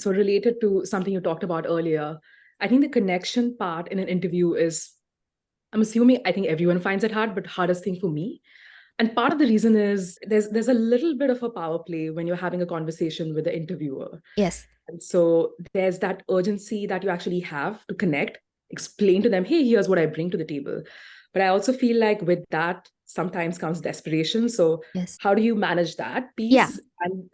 So related to something you talked about earlier, I think the connection part in an interview is, I'm assuming, I think everyone finds it hard, but hardest thing for me. And part of the reason is there's a little bit of a power play when you're having a conversation with the interviewer. Yes. And so there's that urgency that you actually have to connect, explain to them, hey, here's what I bring to the table. But I also feel like with that sometimes comes desperation. So Yes. how do you manage that Yeah. piece?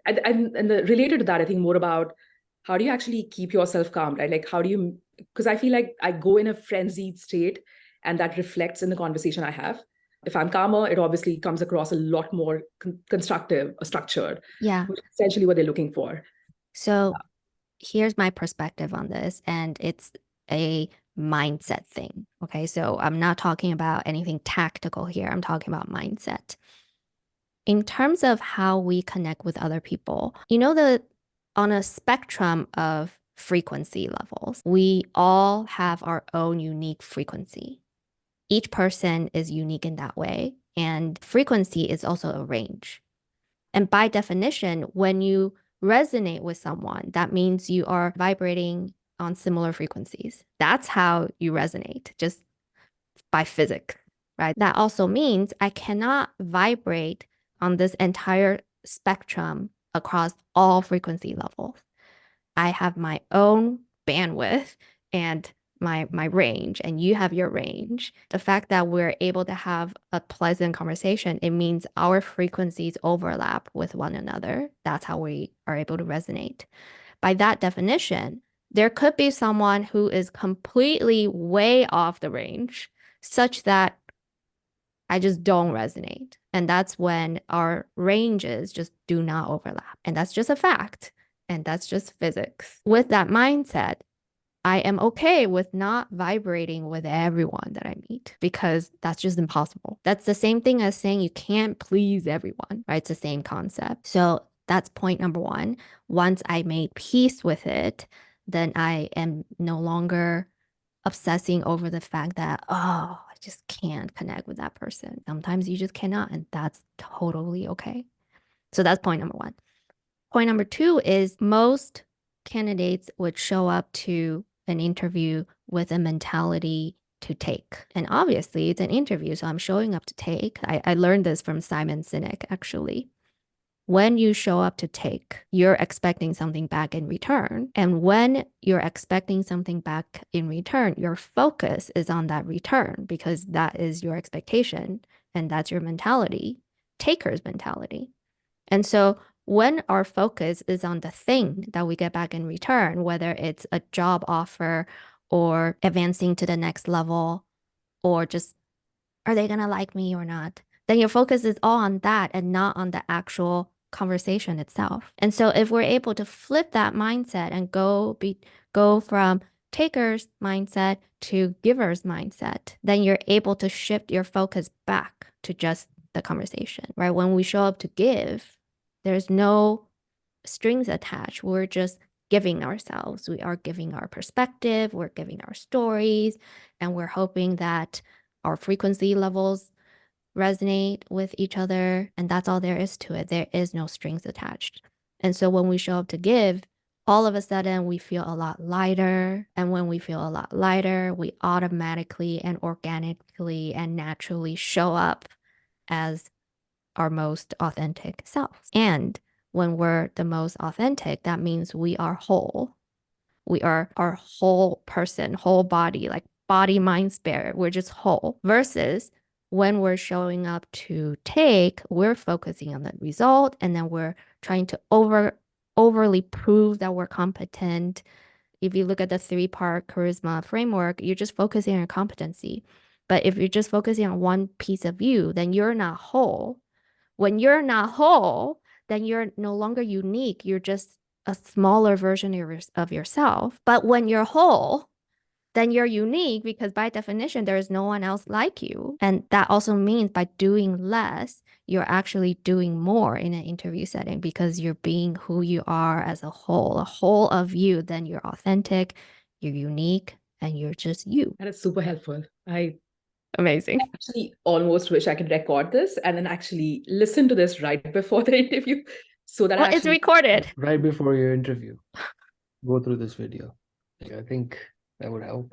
Related to that, I think more about how do you actually keep yourself calm, right? Like how do you, because I feel like I go in a frenzied state and that reflects in the conversation I have. If I'm calmer, it obviously comes across a lot more constructive or structured, Yeah. which is essentially what they're looking for. So here's my perspective on this, and it's a mindset thing. Okay. So I'm not talking about anything tactical here. I'm talking about mindset. In terms of how we connect with other people, that on a spectrum of frequency levels, we all have our own unique frequency. Each person is unique in that way. And frequency is also a range. And by definition, when you resonate with someone, that means you are vibrating on similar frequencies. That's how you resonate, just by physics, right? That also means I cannot vibrate on this entire spectrum across all frequency levels. I have my own bandwidth and my range, and you have your range. The fact that we're able to have a pleasant conversation, it means our frequencies overlap with one another. That's how we are able to resonate. By that definition, there could be someone who is completely way off the range, such that I just don't resonate. And that's when our ranges just do not overlap. And that's just a fact. And that's just physics. With that mindset, I am okay with not vibrating with everyone that I meet because that's just impossible. That's the same thing as saying you can't please everyone, right? It's the same concept. So that's point number one. Once I made peace with it, then I am no longer obsessing over the fact that, oh, I just can't connect with that person. Sometimes you just cannot, and that's totally okay. So that's point number one. Point number two is most candidates would show up to an interview with a mentality to take. And obviously, it's an interview, so I'm showing up to take. I learned this from Simon Sinek, actually. When you show up to take, you're expecting something back in return. And when you're expecting something back in return, your focus is on that return because that is your expectation and that's your mentality, taker's mentality. And so when our focus is on the thing that we get back in return, whether it's a job offer or advancing to the next level, or just are they going to like me or not, then your focus is all on that and not on the actual conversation itself. And so if we're able to flip that mindset and go from taker's mindset to giver's mindset, then you're able to shift your focus back to just the conversation, right? When we show up to give, there's no strings attached. We're just giving ourselves. We are giving our perspective, we're giving our stories, and we're hoping that our frequency levels resonate with each other. And that's all there is to it. There is no strings attached. And so when we show up to give, all of a sudden we feel a lot lighter. And when we feel a lot lighter, we automatically and organically and naturally show up as our most authentic selves. And when we're the most authentic, that means we are whole. We are our whole person, whole body, like body, mind, spirit. We're just whole. Versus when we're showing up to take, we're focusing on the result and then we're trying to overly prove that we're competent. If you look at the 3-part charisma framework, you're just focusing on competency. But if you're just focusing on one piece of you, then you're not whole. When you're not whole, then you're no longer unique. You're just a smaller version of yourself. But when you're whole, then you're unique because by definition, there is no one else like you. And that also means by doing less, you're actually doing more in an interview setting because you're being who you are as a whole of you. Then you're authentic, you're unique, and you're just you. That is super helpful. I Amazing. actually almost wish I could record this and then actually listen to this right before the interview so that I Well, it's actually recorded. Right before your interview. go through this video. Like, I think that would help.